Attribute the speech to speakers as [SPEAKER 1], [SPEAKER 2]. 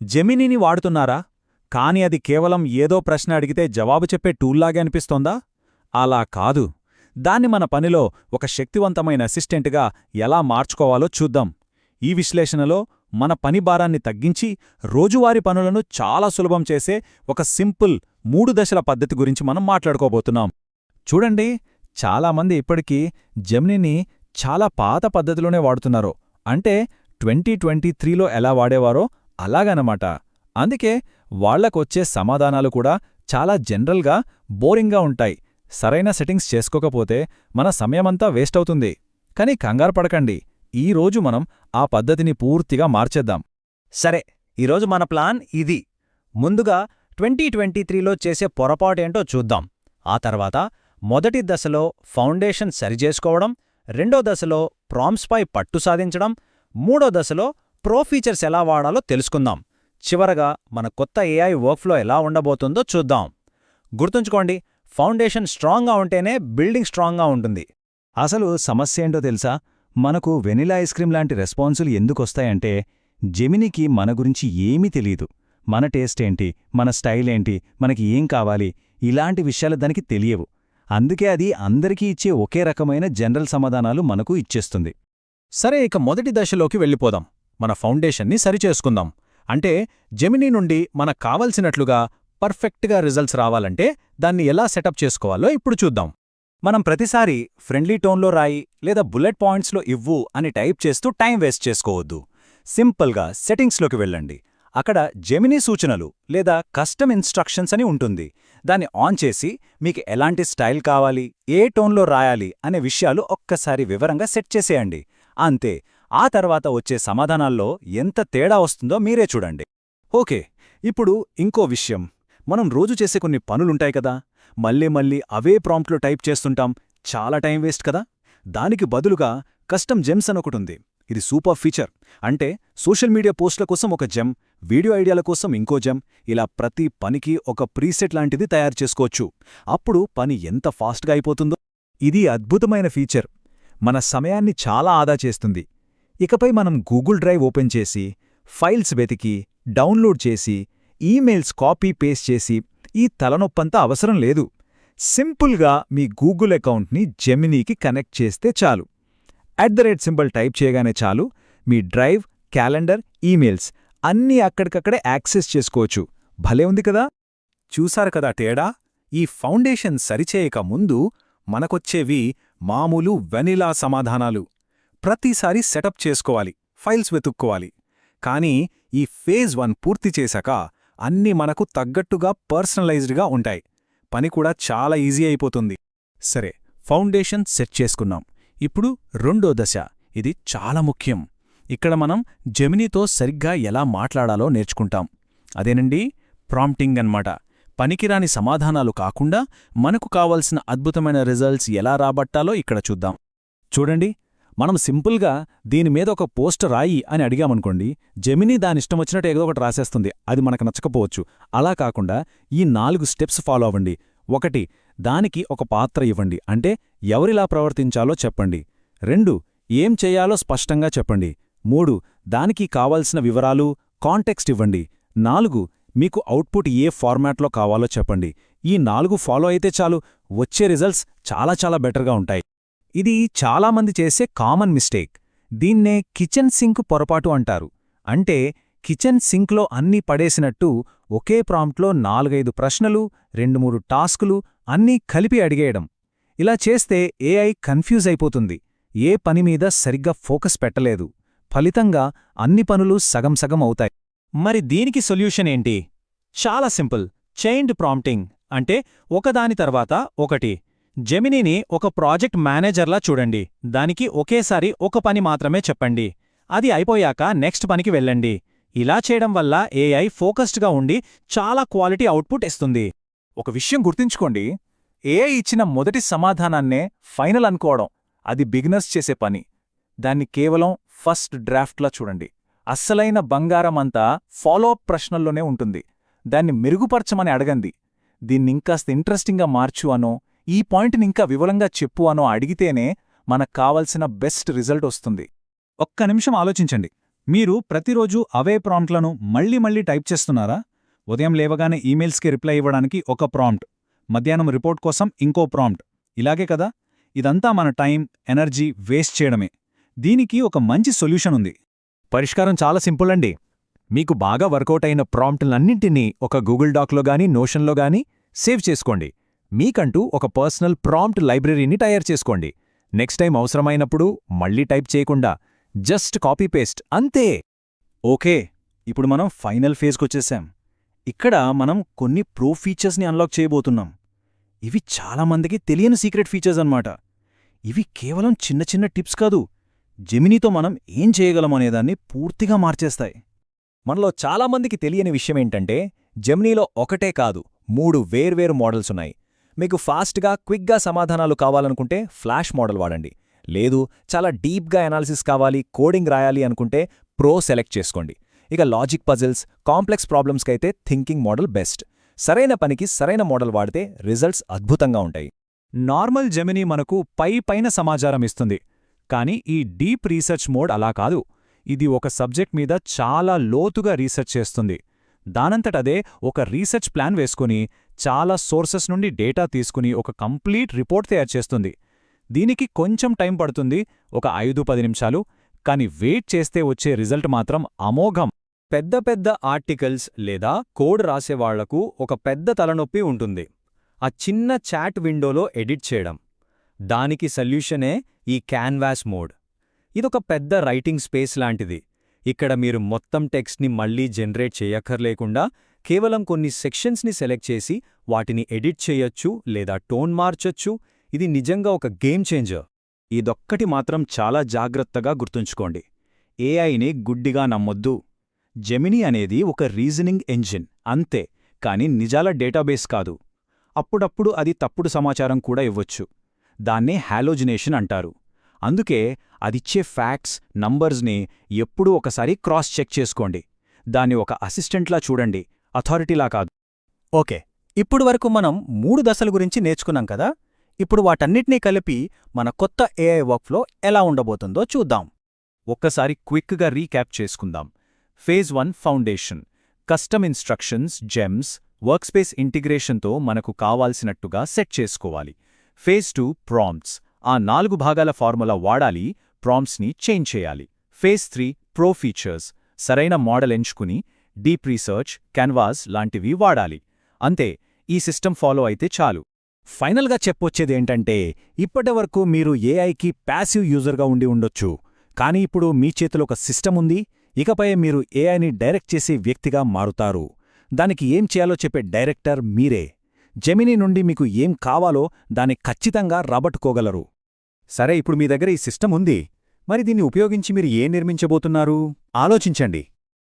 [SPEAKER 1] జెమినీని వాడుతున్నారా? కాని అది కేవలం ఏదో ప్రశ్న అడిగితే జవాబు చెప్పే టూల్లాగే అనిపిస్తోందా? అలా కాదు. దాన్ని మన పనిలో ఒక శక్తివంతమైన అసిస్టెంట్గా ఎలా మార్చుకోవాలో చూద్దాం. ఈ విశ్లేషణలో మన పని భారాన్ని తగ్గించి రోజువారీ పనులను చాలా సులభం చేసే ఒక సింపుల్ 3 దశల పద్ధతి గురించి మనం మాట్లాడుకోబోతున్నాం. చూడండి, చాలామంది ఇప్పటికీ జెమినీని చాలా పాత పద్ధతిలోనే వాడుతున్నారు. అంటే 2023లో ఎలా వాడేవారో అలాగనమాట. అందుకే వాళ్లకొచ్చే సమాధానాలు కూడా చాలా జనరల్గా, బోరింగ్గా ఉంటాయి. సరైన సెట్టింగ్స్ చేసుకోకపోతే మన సమయమంతా వేస్ట్ అవుతుంది. కానీ కంగారు పడకండి, ఈరోజు మనం ఆ పద్ధతిని పూర్తిగా మార్చేద్దాం.
[SPEAKER 2] సరే, ఈరోజు మన ప్లాన్ ఇది. ముందుగా 2023లో చేసే పొరపాటేంటో చూద్దాం. ఆ తర్వాత మొదటి దశలో ఫౌండేషన్ సరిచేసుకోవడం, రెండో దశలో ప్రాంప్ట్స్పై పట్టు సాధించడం, మూడో దశలో ప్రో ఫీచర్స్ ఎలా వాడాలో తెలుసుకుందాం. చివరగా మన కొత్త ఏఐ వర్క్ఫ్లో ఎలా ఉండబోతుందో చూద్దాం. గుర్తుంచుకోండి, ఫౌండేషన్ స్ట్రాంగ్గా ఉంటేనే బిల్డింగ్ స్ట్రాంగ్గా ఉంటుంది.
[SPEAKER 1] అసలు సమస్య ఏంటో తెలుసా? మనకు వెనిలా ఐస్ క్రీం లాంటి రెస్పాన్సులు ఎందుకొస్తాయంటే, జెమినీకి మన గురించి ఏమీ తెలీదు. మన టేస్ట్ ఏంటి, మన స్టైల్ ఏంటి, మనకి ఏం కావాలి, ఇలాంటి విషయాలు దానికి తెలియవు. అందుకే అది అందరికీ ఇచ్చే ఒకే రకమైన జనరల్ సమాధానాలు మనకు ఇచ్చేస్తుంది.
[SPEAKER 2] సరే, ఇక మొదటి దశలోకి వెళ్ళిపోదాం. మన ఫౌండేషన్ని సరిచేసుకుందాం. అంటే జెమినీ నుండి మనకు కావలసినట్లుగా పర్ఫెక్ట్గా రిజల్ట్స్ రావాలంటే దాన్ని ఎలా సెటప్ చేసుకోవాలో ఇప్పుడు చూద్దాం.
[SPEAKER 1] మనం ప్రతిసారి ఫ్రెండ్లీ టోన్లో రాయి లేదా బుల్లెట్ పాయింట్స్లో ఇవ్వు అని టైప్ చేస్తూ టైం వేస్ట్ చేసుకోవద్దు. సింపుల్గా సెట్టింగ్స్లోకి వెళ్ళండి. అక్కడ జెమినీ సూచనలు లేదా కస్టమ్ ఇన్స్ట్రక్షన్స్ అని ఉంటుంది. దాన్ని ఆన్ చేసి మీకు ఎలాంటి స్టైల్ కావాలి, ఏ టోన్లో రాయాలి అనే విషయాలు ఒక్కసారి వివరంగా సెట్ చేసేయండి. అంతే. ఆ తర్వాత వచ్చే సమాధానాల్లో ఎంత తేడా వస్తుందో మీరే చూడండి. ఓకే, ఇప్పుడు ఇంకో విషయం. మనం రోజు చేసే కొన్ని పనులుంటాయి కదా, మళ్ళీ అవే ప్రాంప్ట్లో టైప్ చేస్తుంటాం. చాలా టైం వేస్ట్ కదా. దానికి బదులుగా కస్టమ్ జెమ్స్ అనొకటుంది. ఇది సూపర్ ఫీచర్. అంటే సోషల్ మీడియా పోస్టుల కోసం ఒక జెమ్, వీడియో ఐడియాల కోసం ఇంకో జెమ్, ఇలా ప్రతి పనికి ఒక ప్రీసెట్ లాంటిది తయారు చేసుకోవచ్చు. అప్పుడు పని ఎంత ఫాస్ట్గా అయిపోతుందో. ఇది అద్భుతమైన ఫీచర్. మన సమయాన్ని చాలా ఆదా చేస్తుంది. ఇకపై మనం గూగుల్ డ్రైవ్ ఓపెన్ చేసి, ఫైల్స్ వెతికి, డౌన్లోడ్ చేసి, ఈమెయిల్స్ కాపీ పేస్ట్ చేసి ఈ తలనొప్పంతా అవసరం లేదు. సింపుల్గా మీ గూగుల్ అకౌంట్ని జెమినీకి కనెక్ట్ చేస్తే చాలు. సింబల్ టైప్ చేయగానే చాలు, మీ డ్రైవ్, క్యాలెండర్, ఈమెయిల్స్ అన్నీ అక్కడికక్కడే యాక్సెస్ చేసుకోవచ్చు. భలే ఉంది కదా.
[SPEAKER 2] చూసారు కదా తేడా? ఈ ఫౌండేషన్ సరిచేయక ముందు మనకొచ్చేవి మామూలు వెనిలా సమాధానాలు. ప్రతిసారి సెటప్ చేసుకోవాలి, ఫైల్స్ వెతుక్కోవాలి. కానీ ఈ ఫేజ్ 1 పూర్తి చేశాక అన్నీ మనకు తగ్గట్టుగా పర్సనలైజ్డ్గా ఉంటాయి. పని కూడా చాలా ఈజీ అయిపోతుంది. సరే, ఫౌండేషన్ సెట్ చేసుకున్నాం. ఇప్పుడు రెండో దశ. ఇది చాలా ముఖ్యం. ఇక్కడ మనం జెమినీతో సరిగ్గా ఎలా మాట్లాడాలో నేర్చుకుంటాం. అదేనండి ప్రాంప్టింగ్ అన్నమాట. పనికిరాని సమాధానాలు కాకుండా మనకు కావలసిన అద్భుతమైన రిజల్ట్స్ ఎలా రాబట్టాలో ఇక్కడ చూద్దాం.
[SPEAKER 1] చూడండి, మనం సింపుల్గా దీనిమీద ఒక పోస్ట్ రాయి అని అడిగామనుకోండి, జెమినీ దానిష్టమొచ్చినట్టు ఏదో ఒకటి రాసేస్తుంది. అది మనకు నచ్చకపోవచ్చు. అలా కాకుండా ఈ 4 స్టెప్స్ ఫాలో అవ్వండి. 1, దానికి ఒక పాత్ర ఇవ్వండి. అంటే ఎవరిలా ప్రవర్తించాలో చెప్పండి. 2, ఏం చెయ్యాలో స్పష్టంగా చెప్పండి. 3, దానికి కావలసిన వివరాలు, కాంటెక్స్ట్ ఇవ్వండి. 4, మీకు అవుట్పుట్ ఏ ఫార్మాట్లో కావాలో చెప్పండి. ఈ 4 ఫాలో అయితే చాలు, వచ్చే రిజల్ట్స్ చాలా బెటర్గా ఉంటాయి. ఇది చాలామంది చేసే కామన్ మిస్టేక్. దీన్నే కిచెన్ సింక్ పొరపాటు అంటారు. అంటే కిచెన్ సింక్లో అన్నీ పడేసినట్టు ఒకే ప్రాంప్ట్లో 4-5 ప్రశ్నలు, 2-3 టాస్కులు అన్నీ కలిపి అడిగేయడం. ఇలా చేస్తే ఏఐ కన్ఫ్యూజ్ అయిపోతుంది. ఏ పనిమీద సరిగ్గా ఫోకస్ పెట్టలేదు. ఫలితంగా అన్ని పనులు సగం అవుతాయి.
[SPEAKER 2] మరి దీనికి సొల్యూషన్ ఏంటి? చాలా సింపుల్. Chained prompting. అంటే ఒకదాని తర్వాత ఒకటి. జెమినీని ఒక ప్రాజెక్ట్ మేనేజర్లా చూడండి. దానికి ఒకేసారి ఒక పని మాత్రమే చెప్పండి. అది అయిపోయాక నెక్స్ట్ పనికి వెళ్ళండి. ఇలా చేయడం వల్ల ఏఐ ఫోకస్డ్గా ఉండి చాలా క్వాలిటీ అవుట్పుట్ ఇస్తుంది.
[SPEAKER 1] ఒక విషయం గుర్తుంచుకోండి, ఏఐ ఇచ్చిన మొదటి సమాధానాన్నే ఫైనల్ అనుకోవడం అది బిగినర్స్ చేసే పని. దాన్ని కేవలం ఫస్ట్ డ్రాఫ్ట్లా చూడండి. అస్సలైన బంగారమంతా ఫాలోఅప్ ప్రశ్నల్లోనే ఉంటుంది. దాన్ని మెరుగుపరచమని అడగండి. దీన్నింకాస్త ఇంట్రెస్టింగ్గా మార్చు అనో, ఈ పాయింట్నింకా వివరంగా చెప్పు అనో అడిగితేనే మనకు కావలసిన బెస్ట్ రిజల్ట్ వస్తుంది. ఒక్క నిమిషం ఆలోచించండి. మీరు ప్రతిరోజు అవే ప్రాంప్ట్లను మళ్ళీ మళ్ళీ టైప్ చేస్తున్నారా? ఉదయం లేవగానే ఈమెయిల్స్కి రిప్లై ఇవ్వడానికి ఒక ప్రాంప్ట్, మధ్యాహ్నం రిపోర్ట్ కోసం ఇంకో ప్రాంప్ట్, ఇలాగే కదా? ఇదంతా మన టైం, ఎనర్జీ వేస్ట్ చేయడమే. దీనికి ఒక మంచి సొల్యూషన్ ఉంది.
[SPEAKER 2] పరిష్కారం చాలా సింపుల్ అండి. మీకు బాగా వర్కౌట్ అయిన ప్రాంప్ట్లన్నింటినీ ఒక గూగుల్ డాక్లో గానీ నోషన్లో గానీ సేవ్ చేసుకోండి. మీకంటూ ఒక పర్సనల్ ప్రాంప్ట్ లైబ్రరీని తయారు చేసుకోండి. నెక్స్ట్ టైం అవసరమైనప్పుడు మళ్ళీ టైప్ చేయకుండా జస్ట్ కాపీ పేస్ట్ అంతే.
[SPEAKER 1] ఓకే, ఇప్పుడు మనం ఫైనల్ ఫేజ్కొచ్చేసాం. ఇక్కడ మనం కొన్ని ప్రో ఫీచర్స్ని అన్లాక్ చేయబోతున్నాం. ఇవి చాలామందికి తెలియని సీక్రెట్ ఫీచర్స్ అన్నమాట. ఇవి కేవలం చిన్న చిన్న టిప్స్ కాదు, జెమినీతో మనం ఏం చేయగలమనేదాన్ని పూర్తిగా మార్చేస్తాయి.
[SPEAKER 2] మనలో చాలామందికి తెలియని విషయమేంటంటే, జెమినీలో ఒకటే కాదు 3 వేర్వేరు మోడల్స్ ఉన్నాయి. మీకు ఫాస్ట్గా, క్విక్గా సమాధానాలు కావాలనుకుంటే ఫ్లాష్ మోడల్ వాడండి. లేదు, చాలా డీప్గా అనాలిసిస్ కావాలి, కోడింగ్ రాయాలి అనుకుంటే ప్రో సెలెక్ట్ చేసుకోండి. ఇక లాజిక్ పజిల్స్, కాంప్లెక్స్ ప్రాబ్లమ్స్కైతే థింకింగ్ మోడల్ బెస్ట్. సరైన పనికి సరైన మోడల్ వాడితే రిజల్ట్స్ అద్భుతంగా ఉంటాయి.
[SPEAKER 1] నార్మల్ జెమినీ మనకు పైన సమాచారం ఇస్తుంది, కానీ ఈ డీప్ రీసెర్చ్ మోడ్ అలా కాదు. ఇది ఒక సబ్జెక్ట్ మీద చాలా లోతుగా రీసెర్చ్ చేస్తుంది. దానంతటదే ఒక రీసెర్చ్ ప్లాన్ వేసుకుని, చాలా సోర్సెస్ నుండి డేటా తీసుకుని ఒక కంప్లీట్ రిపోర్ట్ తయారు చేస్తుంది. దీనికి కొంచెం టైం పడుతుంది, ఒక 5-10 నిమిషాలు, కానీ వెయిట్ చేస్తే వచ్చే రిజల్ట్ మాత్రం అమోఘం.
[SPEAKER 2] పెద్ద పెద్ద ఆర్టికల్స్ లేదా కోడ్ రాసేవాళ్లకు ఒక పెద్ద తలనొప్పి ఉంటుంది, ఆ చిన్న చాట్ విండోలో ఎడిట్ చేయడం. దానికి సొల్యూషనే ఈ క్యాన్వాస్ మోడ్. ఇదొక పెద్ద రైటింగ్ స్పేస్ లాంటిది. ఇక్కడ మీరు మొత్తం టెక్స్ట్ని మళ్లీ జనరేట్ చేయక్కర్లేకుండా కేవలం కొన్ని సెక్షన్స్ని సెలెక్ట్ చేసి వాటిని ఎడిట్ చేయొచ్చు లేదా టోన్ మార్చొచ్చు. ఇది నిజంగా ఒక గేమ్ చేంజర్.
[SPEAKER 1] ఇదొక్కటి మాత్రం చాలా జాగ్రత్తగా గుర్తుంచుకోండి, ఏఐని గుడ్డిగా నమ్మొద్దు. జెమినీ అనేది ఒక రీజనింగ్ ఎంజిన్ అంతే, కాని నిజాల డేటాబేస్ కాదు. అప్పుడప్పుడు అది తప్పుడు సమాచారం కూడా ఇవ్వొచ్చు. దాన్నే హాలోజినేషన్ అంటారు. అందుకే అదిచ్చే ఫ్యాక్ట్స్, నంబర్స్ని ఎప్పుడూ ఒకసారి క్రాస్ చెక్ చేసుకోండి. దాన్ని ఒక అసిస్టెంట్లా చూడండి, అథారిటీలా కాదు.
[SPEAKER 3] ఓకే, ఇప్పుడు వరకు మనం 3 దశల గురించి నేర్చుకున్నాం కదా. ఇప్పుడు వాటన్నిటినీ కలిపి మన కొత్త ఏఐ వర్క్ఫ్లో ఎలా ఉండబోతుందో చూద్దాం.
[SPEAKER 1] ఒక్కసారి క్విక్గా రీక్యాప్ చేసుకుందాం. Phase 1 foundation, custom instructions, gems, workspace ఇంటిగ్రేషన్తో మనకు కావాల్సినట్టుగా సెట్ చేసుకోవాలి. ఫేజ్ 2 ప్రాంప్ట్స్, ఆ 4 భాగాల ఫార్ములా వాడాలి, ప్రాంప్ట్స్ని చేంజ్ చేయాలి. ఫేజ్ 3 ప్రో ఫీచర్స్, సరైన మోడల్ ఎంచుకుని డీప్ రీసెర్చ్, క్యాన్వాస్ లాంటివి వాడాలి. అంతే, ఈ సిస్టమ్ ఫాలో అయితే చాలు.
[SPEAKER 2] ఫైనల్గా చెప్పొచ్చేదేంటంటే, ఇప్పటివరకు మీరు ఏఐకి ప్యాసివ్ యూజర్గా ఉండి ఉండొచ్చు, కానీ ఇప్పుడు మీ చేతిలో ఒక సిస్టమ్ ఉంది. ఇకపై మీరు ఏఐని డైరెక్ట్ చేసే వ్యక్తిగా మారుతారు. దానికి ఏం చేయాలో చెప్పే డైరెక్టర్ మీరే. జెమినీ నుండి మీకు ఏం కావాలో దాన్ని ఖచ్చితంగా రాబట్టుకోగలరు. సరే, ఇప్పుడు మీ దగ్గర ఈ సిస్టమ్ ఉంది, మరి దీన్ని ఉపయోగించి మీరు ఏం నిర్మించబోతున్నారు? ఆలోచించండి.